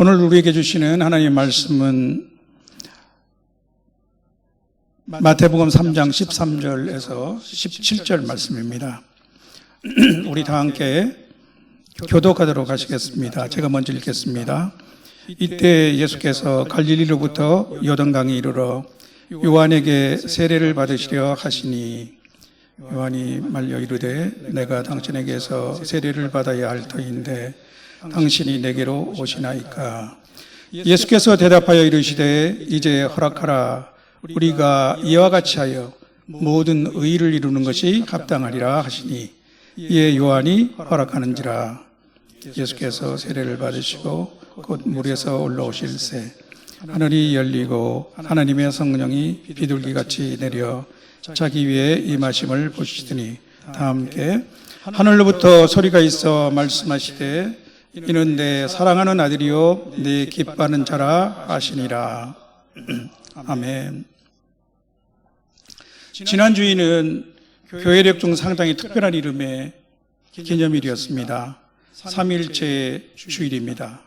오늘 우리에게 주시는 하나님의 말씀은 마태복음 3장 13절에서 17절 말씀입니다. 우리 다 함께 교독하도록 하시겠습니다. 제가 먼저 읽겠습니다. 이때 예수께서 갈릴리로부터 요단강에 이르러 요한에게 세례를 받으시려 하시니 요한이 말려 이르되 내가 당신에게서 세례를 받아야 할 터인데 당신이 내게로 오시나이까. 예수께서 대답하여 이르시되 이제 허락하라. 우리가 이와 같이 하여 모든 의를 이루는 것이 합당하리라 하시니 이에 요한이 허락하는지라. 예수께서 세례를 받으시고 곧 물에서 올라오실새 하늘이 열리고 하나님의 성령이 비둘기같이 내려 자기 위에 임하심을 보시더니 다 함께 하늘로부터 소리가 있어 말씀하시되 이는 내 사랑하는 아들이요 내 기뻐하는 자라 하시니라. 아멘. 지난주에는 교회력 중 상당히 특별한 이름의 기념일이었습니다. 삼위일체 주일입니다.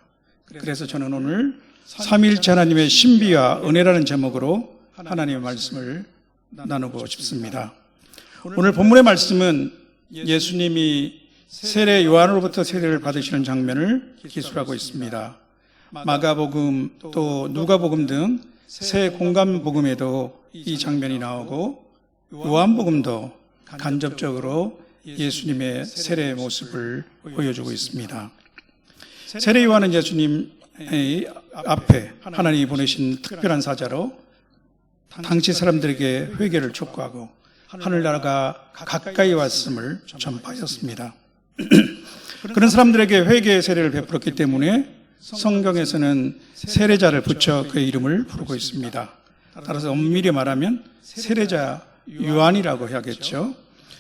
그래서 저는 오늘 삼위일체 하나님의 신비와 은혜라는 제목으로 하나님의 말씀을 나누고 싶습니다. 오늘 본문의 말씀은 예수님이 세례 요한으로부터 세례를 받으시는 장면을 기술하고 있습니다. 마가복음 또 누가복음 등 세 공간복음에도 이 장면이 나오고 요한복음도 간접적으로 예수님의 세례의 모습을 보여주고 있습니다. 세례 요한은 예수님의 앞에 하나님이 보내신 특별한 사자로 당시 사람들에게 회개를 촉구하고 하늘나라가 가까이 왔음을 전파하였습니다. 그런 사람들에게 회개의 세례를 베풀었기 때문에 성경에서는 세례자를 붙여 그의 이름을 부르고 있습니다. 따라서 엄밀히 말하면 세례자 요한이라고 해야겠죠.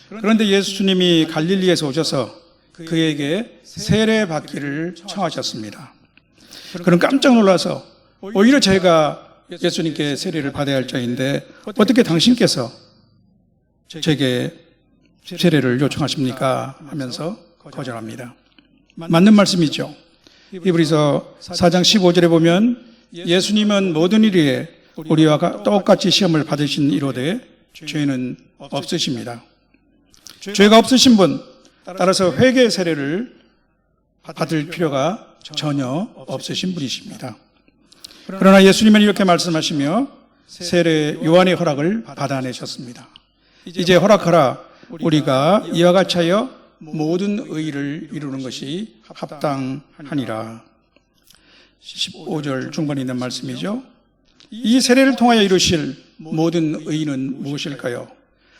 그런데 예수님이 갈릴리에서 오셔서 그에게 세례 받기를 청하셨습니다. 그는 깜짝 놀라서 오히려 제가 예수님께 세례를 받아야 할 자인데 어떻게 당신께서 제게 세례를 요청하십니까? 하면서 거절합니다. 맞는 말씀이죠. 히브리서 4장 15절에 보면 예수님은 모든 일에 우리와 똑같이 시험을 받으신 이로되 죄는 없으십니다. 죄가 없으신 분, 따라서 회개 세례를 받을 필요가 전혀 없으신 분이십니다. 그러나 예수님은 이렇게 말씀하시며 세례 요한의 허락을 받아내셨습니다. 이제 허락하라. 우리가 이와 같이 하여 모든 의를 이루는 것이 합당하니라. 15절 중반에 있는 말씀이죠. 이 세례를 통하여 이루실 모든 의는 무엇일까요?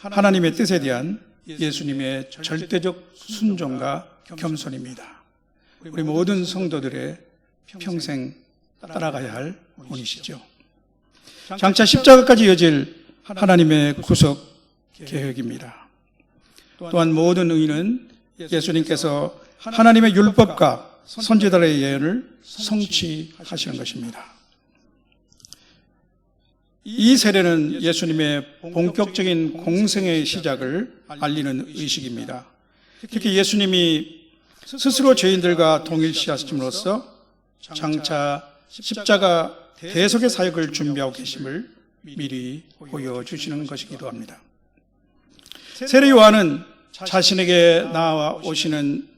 하나님의 뜻에 대한 예수님의 절대적 순종과 겸손입니다. 우리 모든 성도들의 평생 따라가야 할 본이시죠. 장차 십자가까지 이어질 하나님의 구속 계획입니다. 또한 모든 의는 예수님께서 하나님의 율법과 선지자들의 예언을 성취하시는 것입니다. 이 세례는 예수님의 본격적인 공생의 시작을 알리는 의식입니다. 특히 예수님이 스스로 죄인들과 동일시하심으로써 장차 십자가 대속의 사역을 준비하고 계심을 미리 보여주시는 것이기도 합니다. 세례 요한은 자신에게 나아오시는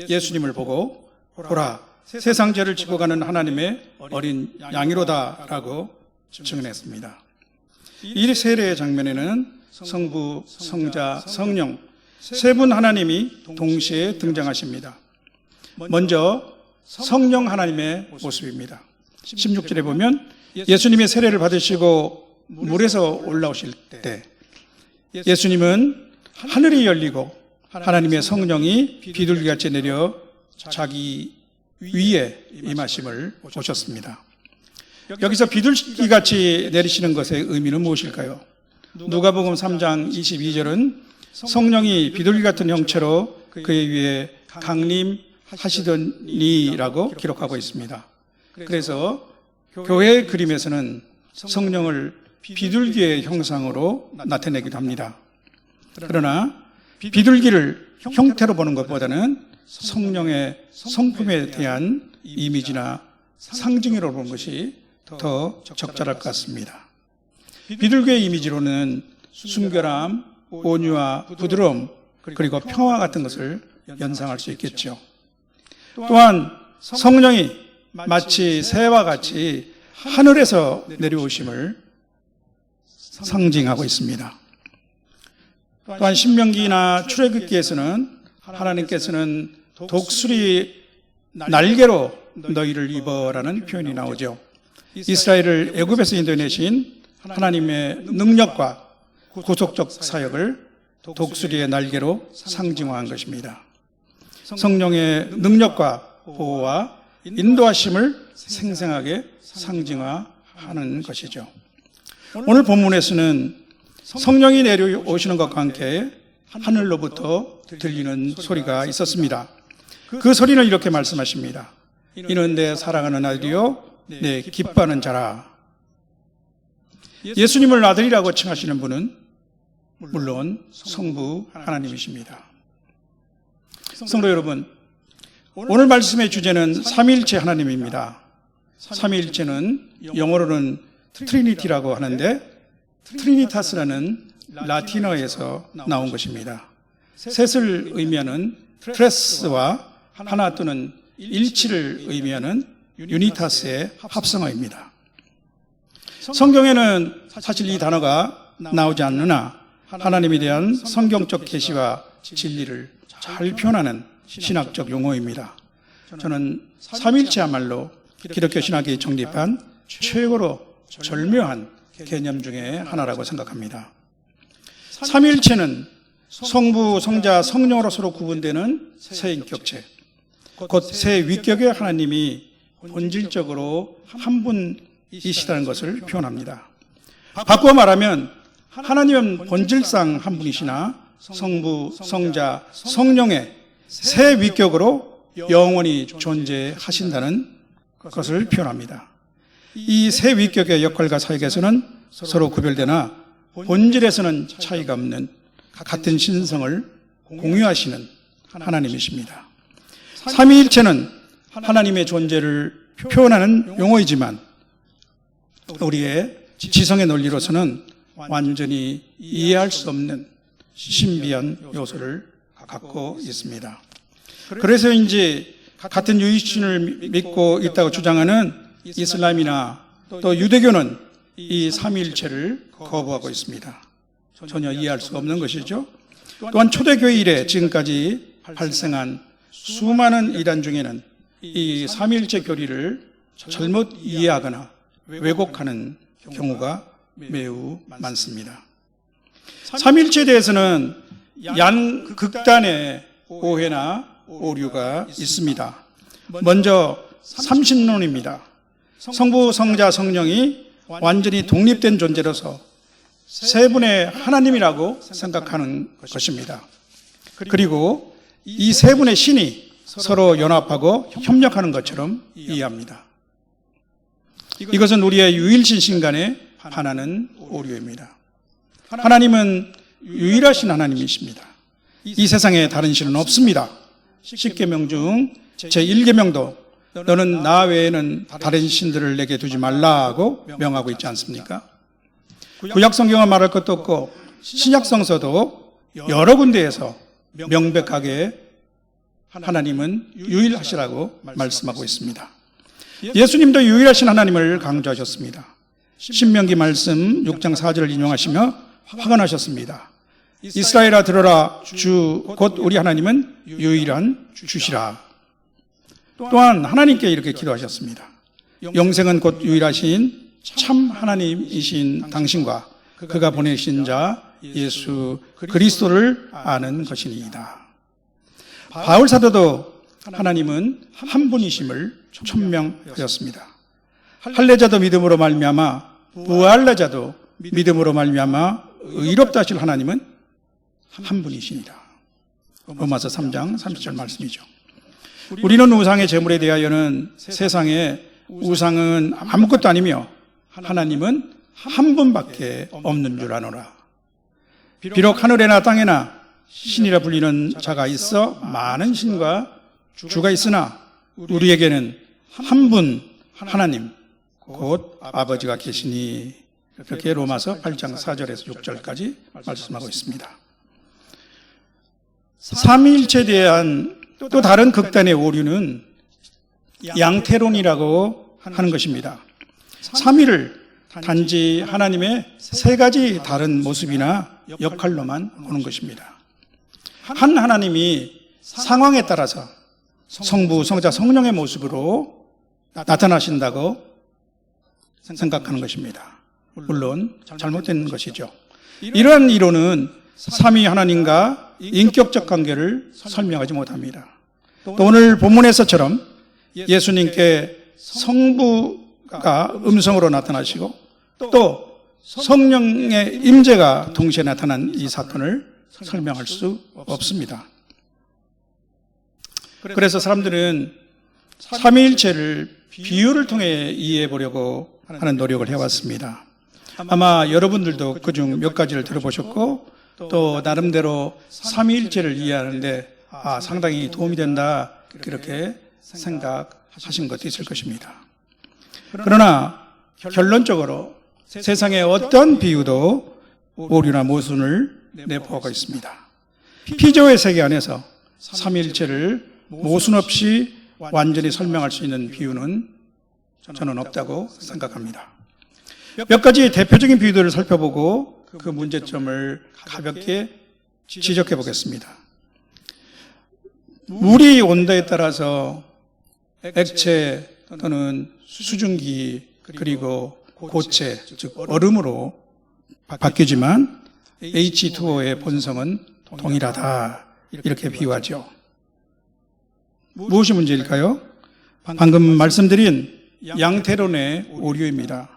예수님을 보고 보라, 세상 죄를 지고 가는 하나님의 어린 양이로다라고 증언했습니다. 이 세례의 장면에는 성부, 성자, 성령 세 분 하나님이 동시에 등장하십니다. 먼저 성령 하나님의 모습입니다. 16절에 보면 예수님의 세례를 받으시고 물에서 올라오실 때 예수님은 하늘이 열리고 하나님의 성령이 비둘기같이 내려 자기 위에 임하심을 보셨습니다. 여기서 비둘기같이 내리시는 것의 의미는 무엇일까요? 누가복음 3장 22절은 성령이 비둘기 같은 형체로 그의 위에 강림하시더니라고 기록하고 있습니다. 그래서 교회의 그림에서는 성령을 비둘기의 형상으로 나타내기도 합니다. 그러나 비둘기를 형태로 보는 것보다는 성령의 성품에 대한 이미지나 상징으로 보는 것이 더 적절할 것 같습니다. 비둘기의 이미지로는 순결함, 온유와 부드러움, 그리고 평화 같은 것을 연상할 수 있겠죠. 또한 성령이 마치 새와 같이 하늘에서 내려오심을 상징하고 있습니다. 또한 신명기나 출애굽기에서는 하나님께서는 독수리 날개로 너희를 입어라는 표현이 나오죠. 이스라엘을 애굽에서 인도해내신 하나님의 능력과 구속적 사역을 독수리의 날개로 상징화한 것입니다. 성령의 능력과 보호와 인도하심을 생생하게 상징화하는 것이죠. 오늘 본문에서는 성령이 내려오시는 것과 함께 하늘로부터 들리는 소리가 있었습니다. 그 소리는 이렇게 말씀하십니다. 이는 내 사랑하는 아들이요 내 기뻐하는 자라. 예수님을 아들이라고 칭하시는 분은 물론 성부 하나님이십니다. 성도 여러분, 오늘 말씀의 주제는 삼위일체 하나님입니다. 삼위일체는 영어로는 트리니티라고 하는데 트리니타스라는 라틴어에서 나온 것입니다. 셋을 의미하는 트레스와 하나 또는 일치를 의미하는 유니타스의 합성어입니다. 성경에는 사실 이 단어가 나오지 않으나 하나님에 대한 성경적 계시와 진리를 잘 표현하는 신학적 용어입니다. 저는 삼위일체야말로 기독교 신학이 정립한 최고로 절묘한 개념 중에 하나라고 생각합니다. 삼위일체는 성부, 성자, 성령으로 서로 구분되는 세 인격체, 곧 세 위격의 하나님이 본질적으로 한 분이시다는 것을 표현합니다. 바꾸어 말하면 하나님은 본질상 한 분이시나 성부, 성자, 성령의 세 위격으로 영원히 존재하신다는 것을 표현합니다. 이 세 위격의 역할과 사역에서는 서로 구별되나 본질에서는 차이가 없는 같은 신성을 공유하시는 하나님이십니다. 삼위일체는 하나님의 존재를 표현하는 용어이지만 우리의 지성의 논리로서는 완전히 이해할 수 없는 신비한 요소를 갖고 있습니다. 그래서인지 같은 유일신을 믿고 있다고 주장하는 이슬람이나 또 유대교는 이 삼위일체를 거부하고 있습니다. 전혀 이해할 수 없는 것이죠. 또한 초대교회 이래 지금까지 발생한 수많은 이단 중에는 이 삼위일체 교리를 잘못 이해하거나 왜곡하는 경우가 매우 많습니다. 삼위일체에 대해서는 양극단의 오해나 오류가 있습니다. 먼저 삼신론입니다. 성부, 성자, 성령이 완전히 독립된 존재로서 세 분의 하나님이라고 생각하는 것입니다. 그리고 이 세 분의 신이 서로 연합하고 협력하는 것처럼 이해합니다. 이것은 우리의 유일신 신간에 반하는 오류입니다. 하나님은 유일하신 하나님이십니다. 이 세상에 다른 신은 없습니다. 십계명 중 제1계명도 너는 나 외에는 다른 신들을 내게 두지 말라고 명하고 있지 않습니까? 구약성경은 말할 것도 없고 신약성서도 여러 군데에서 명백하게 하나님은 유일하시라고 말씀하고 있습니다. 예수님도 유일하신 하나님을 강조하셨습니다. 신명기 말씀 6장 4절을 인용하시며 화관하셨습니다. 이스라엘아 들어라, 주 곧 우리 하나님은 유일한 주시라. 또한 하나님께 이렇게 기도하셨습니다. 영생은 곧 유일하신 참 하나님이신 당신과 그가 보내신 자 예수 그리스도를 아는 것이니이다. 바울 사도도 하나님은 한 분이심을 천명하였습니다. 할례자도 믿음으로 말미암아 부할례자도 믿음으로 말미암아 의롭다 하실 하나님은 한 분이시니라. 로마서 3장 30절 말씀이죠. 우리는 우상의 제물에 대하여는 세상에 우상은 아무것도 아니며 하나님은 한 분밖에 없는 줄 아노라. 비록 하늘에나 땅에나 신이라 불리는 자가 있어 많은 신과 주가 있으나 우리에게는 한 분 하나님 곧 아버지가 계시니, 이렇게 로마서 8장 4절에서 6절까지 말씀하고 있습니다. 삼위일체에 대한 또 다른 극단의 오류는 양태론이라고 하는 것입니다. 삼위를 단지 하나님의 세 가지 다른 모습이나 역할로만 보는 것입니다. 한 하나님이 상황에 따라서 성부, 성자, 성령의 모습으로 나타나신다고 생각하는 것입니다. 물론 잘못된 것이죠. 이러한 이론은 삼위 하나님과 인격적 관계를 설명하지 못합니다. 또 오늘 본문에서처럼 예수님께 성부가 음성으로 나타나시고 또 성령의 임재가 동시에 나타난 이 사건을 설명할 수 없습니다. 그래서 사람들은 삼위일체를 비유를 통해 이해해 보려고 하는 노력을 해왔습니다. 아마 여러분들도 그중 몇 가지를 들어보셨고 또 나름대로 삼위일체를 이해하는데 상당히 도움이 된다, 그렇게 생각하신 것도 있을 것입니다. 그러나 결론적으로 세상의 어떤 비유도 오류나 모순을 내포하고 있습니다. 피조의 세계 안에서 삼위일체를 모순 없이 완전히 설명할 수 있는 비유는 저는 없다고 생각합니다. 몇 가지 대표적인 비유들을 살펴보고 그 문제점을 가볍게 지적해 보겠습니다. 물이 온도에 따라서 액체 또는 수증기 그리고 고체, 즉 얼음으로 바뀌지만 H2O의 본성은 동일하다, 이렇게 비유하죠. 무엇이 문제일까요? 방금 말씀드린 양태론의 오류입니다.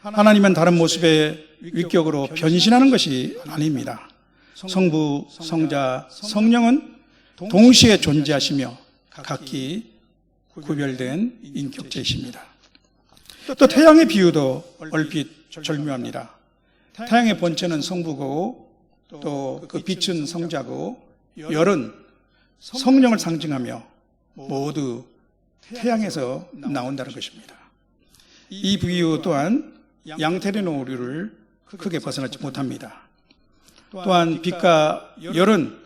하나님은 다른 모습의 위격으로 변신하는 것이 아닙니다. 성부, 성자, 성령은 동시에 존재하시며 각기 구별된 인격체이십니다. 또 태양의 비유도 얼핏 절묘합니다. 태양의 본체는 성부고 또 그 빛은 성자고 열은 성령을 상징하며 모두 태양에서 나온다는 것입니다. 이 비유 또한 양태론의 오류를 크게 벗어나지 못합니다. 또한 빛과 열은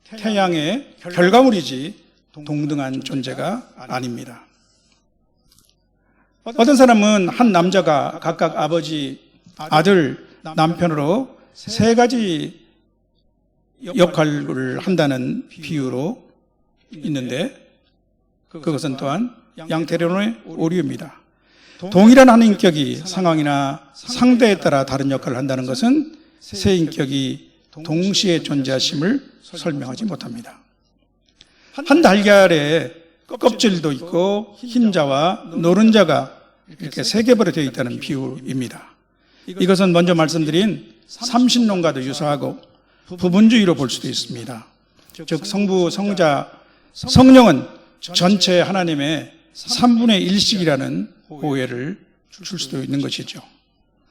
태양의 결과물이지 동등한 존재가 아닙니다. 어떤 사람은 한 남자가 각각 아버지, 아들, 남편으로 세 가지 역할을 한다는 비유로 있는데 그것은 또한 양태론의 오류입니다. 동일한 한 인격이 상황이나 상대에 따라 다른 역할을 한다는 것은 세 인격이 동시에 존재하심을 설명하지 못합니다. 한 달걀에 껍질도 있고 흰자와 노른자가 이렇게 세 개별로 되어 있다는 비유입니다. 이것은 먼저 말씀드린 삼신론과도 유사하고 부분주의로 볼 수도 있습니다. 즉 성부, 성자, 성령은 전체 하나님의 3분의 1씩이라는 오해를 줄 수도 있는 것이죠.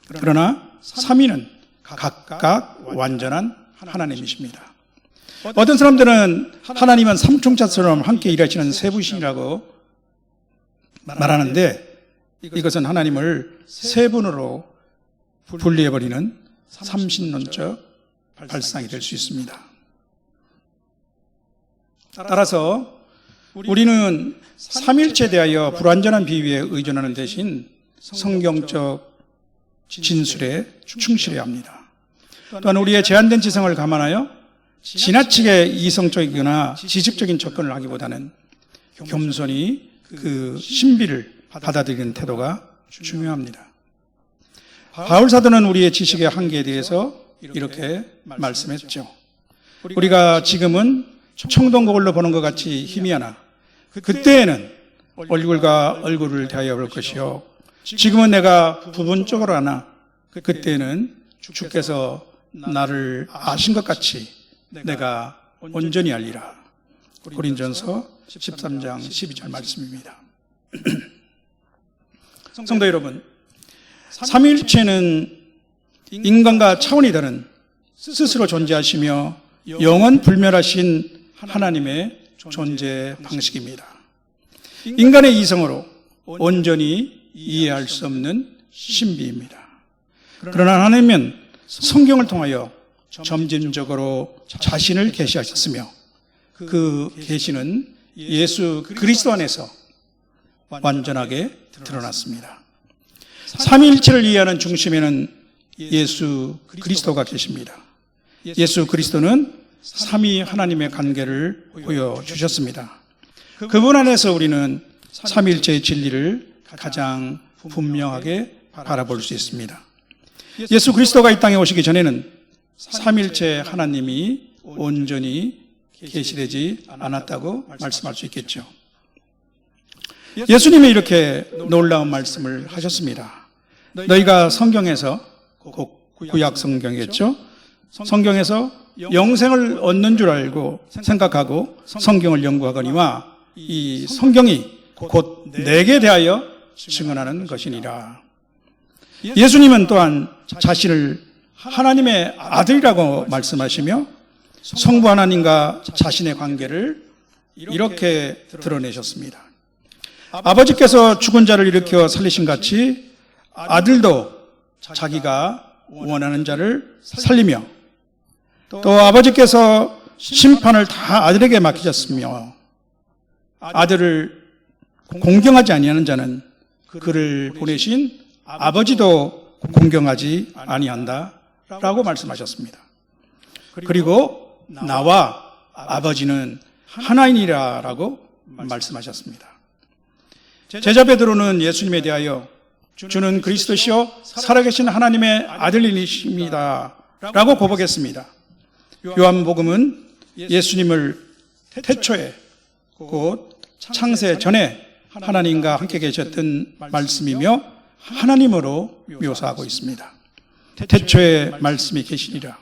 그러나 삼위는 각각 완전한 하나님이십니다. 어떤 사람들은 하나님은 삼총자처럼 함께 일하시는 세부신이라고 말하는데 이것은 하나님을 세 분으로 분리해버리는 삼신론적 발상이 될 수 있습니다. 따라서 우리는 삼일체에 대하여 불완전한 비유에 의존하는 대신 성경적 진술에 충실해야 합니다. 또한 우리의 제한된 지성을 감안하여 지나치게 이성적이거나 지식적인 접근을 하기보다는 겸손히 그 신비를 받아들이는 태도가 중요합니다. 바울 사도는 우리의 지식의 한계에 대해서 이렇게 말씀했죠. 우리가 지금은 청동거울로 보는 것 같이 희미하나 그때에는 얼굴과 얼굴을 대하여 볼 것이요 지금은 내가 부분적으로 하나 그때에는 주께서 나를 아신 것 같이 내가 온전히 알리라. 고린전서 13장 12절 말씀입니다. 성도 여러분, 삼위일체는 인간과 차원이 다른 스스로 존재하시며 영원 불멸하신 하나님의 존재 방식입니다. 인간의 이성으로 온전히 이해할 수 없는 신비입니다. 그러나 하나님은 성경을 통하여 점진적으로 자신을 계시하셨으며 그 계시는 예수 그리스도 안에서 완전하게 드러났습니다. 삼위일체를 이해하는 중심에는 예수 그리스도가 계십니다. 예수 그리스도는 삼위 하나님의 관계를 보여주셨습니다. 그분 안에서 우리는 삼위일체의 진리를 가장 분명하게 바라볼 수 있습니다. 예수 그리스도가 이 땅에 오시기 전에는 삼위일체 하나님이 온전히 계시되지 않았다고 말씀할 수 있겠죠. 예수님이 이렇게 놀라운 말씀을 하셨습니다. 너희가 성경에서, 구약 성경이겠죠? 성경에서 영생을 얻는 줄 알고 생각하고 성경을 연구하거니와 이 성경이 곧 내게 대하여 증언하는 것이니라. 예수님은 또한 자신을 하나님의 아들이라고 말씀하시며 성부 하나님과 자신의 관계를 이렇게 드러내셨습니다. 아버지께서 죽은 자를 일으켜 살리신 같이 아들도 자기가 원하는 자를 살리며 또 아버지께서 심판을 다 아들에게 맡기셨으며 아들을 공경하지 아니하는 자는 그를 보내신 아버지도 공경하지 아니한다 라고 말씀하셨습니다. 그리고 나와 아버지는 하나이니라 라고 말씀하셨습니다. 제자 베드로는 예수님에 대하여 주는 그리스도시요 살아계신 하나님의 아들이십니다 라고 고백했습니다. 요한복음은 예수님을 태초에 곧 창세 전에 하나님과 함께 계셨던 말씀이며 하나님으로 묘사하고 있습니다. 태초에 말씀이 계시니라.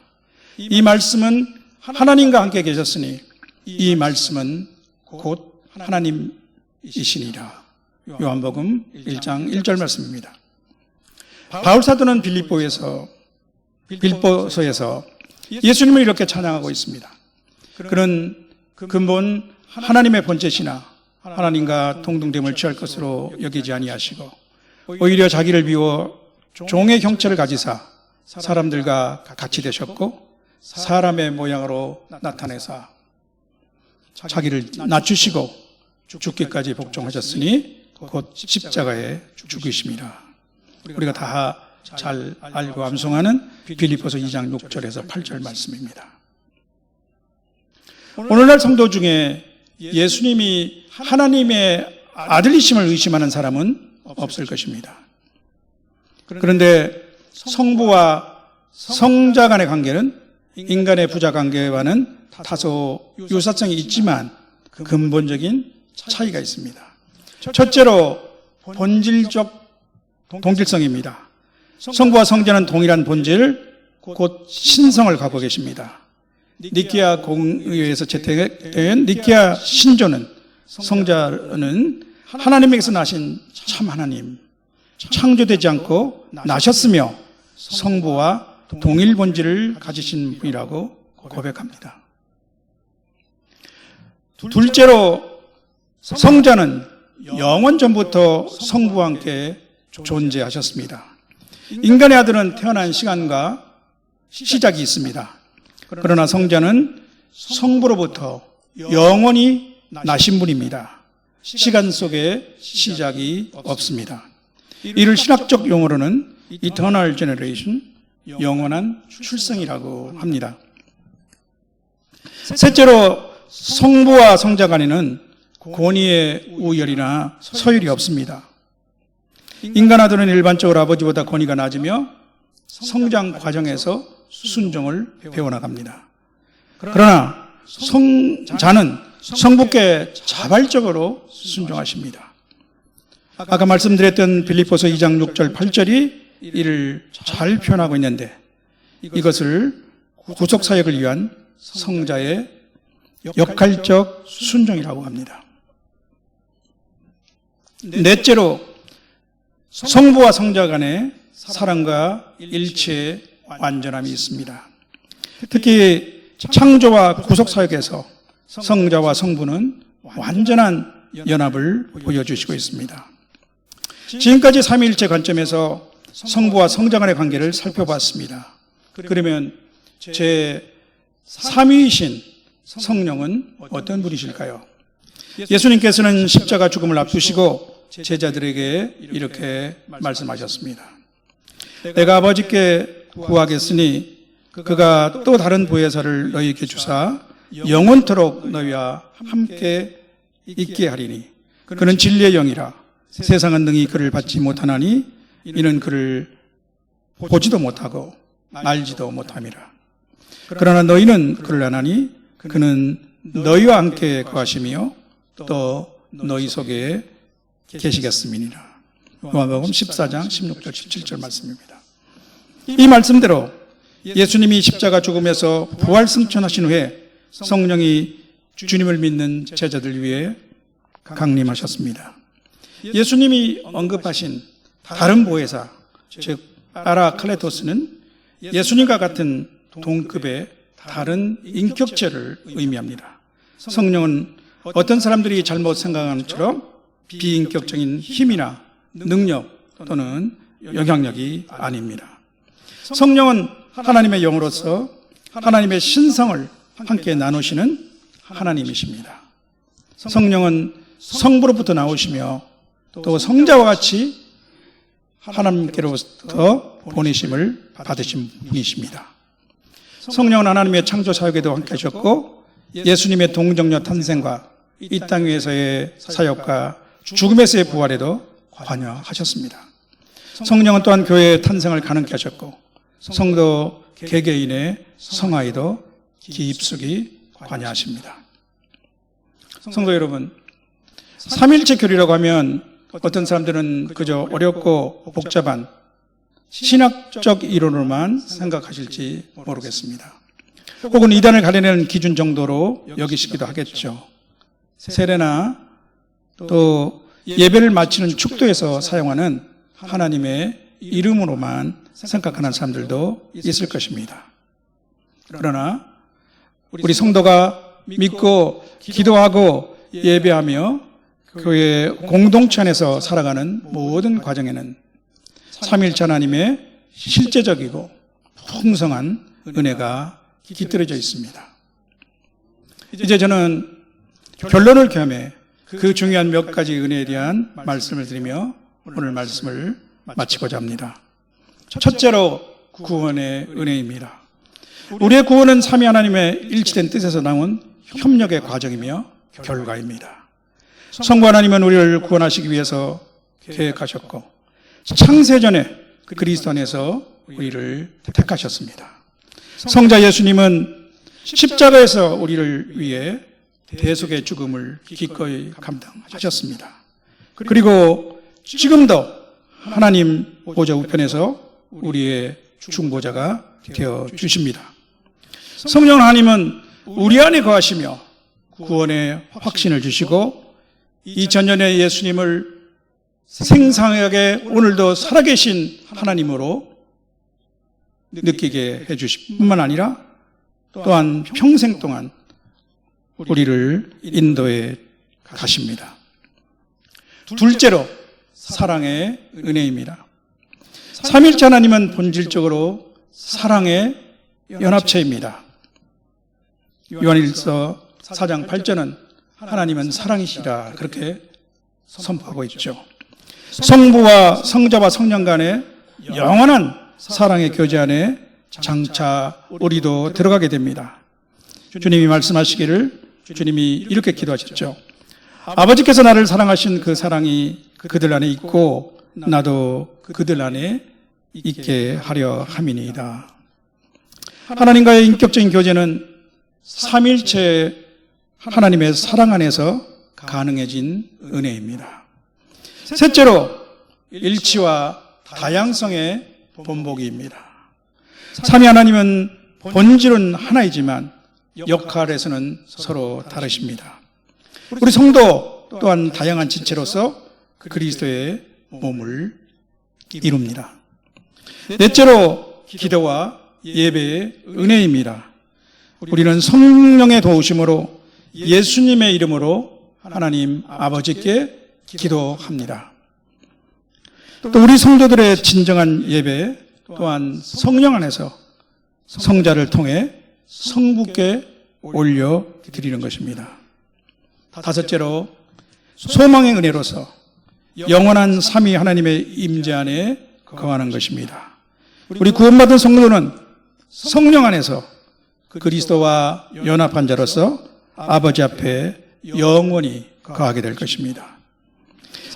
이 말씀은 하나님과 함께 계셨으니 이 말씀은 곧 하나님이시니라. 요한복음 1장 1절 말씀입니다. 바울사도는 빌립보서에서 예수님을 이렇게 찬양하고 있습니다. 그는 근본 하나님의 본체시나 하나님과 동등됨을 취할 것으로 여기지 아니하시고 오히려 자기를 비워 종의 형체를 가지사 사람들과 같이 되셨고 사람의 모양으로 나타내사 자기를 낮추시고 죽기까지 복종하셨으니 곧 십자가에 죽으심이라. 우리가 다 잘 알고 암송하는 빌립보서 2장 6절에서 8절 말씀입니다. 오늘날 성도 중에 예수님이 하나님의 아들이심을 의심하는 사람은 없을 것입니다. 그런데 성부와 성자 간의 관계는 인간의 부자 관계와는 다소 유사성이 있지만 근본적인 차이가 있습니다. 첫째로 본질적 동질성입니다. 성부와 성자는 동일한 본질, 곧 신성을 갖고 계십니다. 니케아 공의회에서 채택된 니케아 신조는 성자는 하나님에게서 나신 참 하나님, 창조되지 않고 나셨으며 성부와 동일 본질을 가지신 분이라고 고백합니다. 둘째로 성자는 영원 전부터 성부와 함께 존재하셨습니다. 인간의 아들은 태어난 시간과 시작이 있습니다. 그러나 성자는 성부로부터 영원히 나신 분입니다. 시간 속에 시작이 없습니다. 이를 신학적 용어로는 Eternal Generation, 영원한 출생이라고 합니다. 셋째로 성부와 성자 간에는 권위의 우열이나 서열이 없습니다. 인간 아들은 일반적으로 아버지보다 권위가 낮으며 성장 과정에서 순종을 배워나갑니다. 그러나 성자는 성부께 자발적으로 순종하십니다. 아까 말씀드렸던 빌립보서 2장 6절 8절이 이를 잘 표현하고 있는데 이것을 구속사역을 위한 성자의 역할적 순종이라고 합니다. 넷째로 성부와 성자 간의 사랑과 일체의 완전함이 있습니다. 특히 창조와 구속사역에서 성자와 성부는 완전한 연합을 보여주시고 있습니다. 지금까지 삼위일체 관점에서 성부와 성자 간의 관계를 살펴봤습니다. 그러면 제 3위이신 성령은 어떤 분이실까요? 예수님께서는 십자가 죽음을 앞두시고 제자들에게 이렇게 말씀하셨습니다. 내가 아버지께 구하겠으니 그가 또 다른 보혜사를 너희에게 주사 영원토록 너희와 함께 있게 하리니 그는 진리의 영이라 세상은 능히 그를 받지 못하나니 이는 그를 보지도 못하고 알지도 못함이라. 그러나 너희는 그를 아나니 그는 너희와 함께 거하시며 또 너희 속에 계시겠음이니라. 요한복음 14장 16절 17절 말씀입니다. 이 말씀대로 예수님이 십자가 죽음에서 부활 승천하신 후에 성령이 주님을 믿는 제자들 위해 강림하셨습니다. 예수님이 언급하신 다른 보혜사, 즉 파라클레토스는 예수님과 같은 동급의 다른 인격체를 의미합니다. 성령은 어떤 사람들이 잘못 생각하는 것처럼 비인격적인 힘이나 능력 또는 영향력이 아닙니다. 성령은 하나님의 영으로서 하나님의 신성을 함께 나누시는 하나님이십니다. 성령은 성부로부터 나오시며 또 성자와 같이 하나님께로부터 보내심을 받으신 분이십니다. 성령은 하나님의 창조 사역에도 함께 하셨고 예수님의 동정녀 탄생과 이 땅 위에서의 사역과 죽음에서의 부활에도 관여하셨습니다. 성령은 또한 교회의 탄생을 가능케 하셨고 성도 개개인의 성화에도 깊숙이 관여하십니다. 성도 여러분, 삼일체 교리라고 하면 어떤 사람들은 그저 어렵고 복잡한 신학적 이론으로만 생각하실지 모르겠습니다. 혹은 이단을 가려내는 기준 정도로 여기시기도 하겠죠. 세례나 또 예배를 마치는 축도에서 사용하는 하나님의 이름으로만 생각하는 사람들도 있을 것입니다. 그러나 우리 성도가 믿고 기도하고 예배하며 교회 공동체 안에서 살아가는 모든 과정에는 삼위일체 하나님의 실제적이고 풍성한 은혜가 깃들어져 있습니다. 이제 저는 결론을 겸해 그 중요한 몇 가지 은혜에 대한 말씀을 드리며 오늘 말씀을 마치고자 합니다. 첫째로 구원의 은혜입니다. 우리의 구원은 삼위 하나님의 일치된 뜻에서 나온 협력의 과정이며 결과입니다. 성부 하나님은 우리를 구원하시기 위해서 계획하셨고 창세전에 그리스도 안에서 우리를 택하셨습니다. 성자 예수님은 십자가에서 우리를 위해 대속의 죽음을 기꺼이 감당하셨습니다. 그리고 지금도 하나님 보좌 우편에서 우리의 중보자가 되어 주십니다. 성령 하나님은 우리 안에 거하시며 구원의 확신을 주시고 2000년의 예수님을 생생하게 오늘도 살아계신 하나님으로 느끼게 해주실 뿐만 아니라 또한 평생 동안 우리를 인도해 가십니다. 둘째로 사랑의 은혜입니다. 삼위일체 하나님은 본질적으로 사랑의 연합체입니다. 요한일서 4장 8절은 하나님은 사랑이시라 그렇게 선포하고 있죠. 성부와 성자와 성령 간의 영원한 사랑의 교제 안에 장차 우리도 들어가게 됩니다. 주님이 말씀하시기를 주님이 이렇게 기도하셨죠. 아버지께서 나를 사랑하신 그 사랑이 그들 안에 있고 나도 그들 안에 있게 하려 함이니이다. 하나님과의 인격적인 교제는 삼위일체 하나님의 사랑 안에서 가능해진 은혜입니다. 셋째로 일치와 다양성의 본보기입니다. 삼위 하나님은 본질은 하나이지만 역할에서는 서로 다르십니다. 우리 성도 또한 다양한 지체로서 그리스도의 몸을 이룹니다. 넷째로 기도와 예배의 은혜입니다. 우리는 성령의 도우심으로 예수님의 이름으로 하나님 아버지께 기도합니다. 또 우리 성도들의 진정한 예배 또한 성령 안에서 성자를 통해 성부께 올려드리는 것입니다. 다섯째로 소망의 은혜로서 영원한 삼위 하나님의 임재 안에 거하는 것입니다. 우리 구원받은 성도는 성령 안에서 그리스도와 연합한 자로서 아버지 앞에 영원히 거하게 될 것입니다.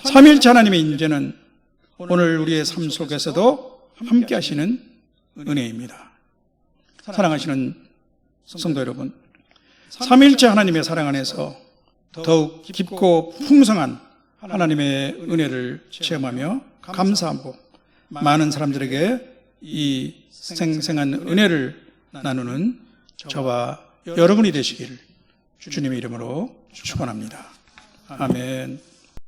삼위일체 하나님의 임재는 오늘 우리의 삶 속에서도 함께 하시는 은혜입니다. 사랑하시는 성도 여러분, 삼위일체 하나님의 사랑 안에서 더욱 깊고 풍성한 하나님의 은혜를 체험하며 감사하고 많은 사람들에게 이 생생한 은혜를 나누는 저와 여러분이 되시기를 주님의 이름으로 축원합니다. 아멘.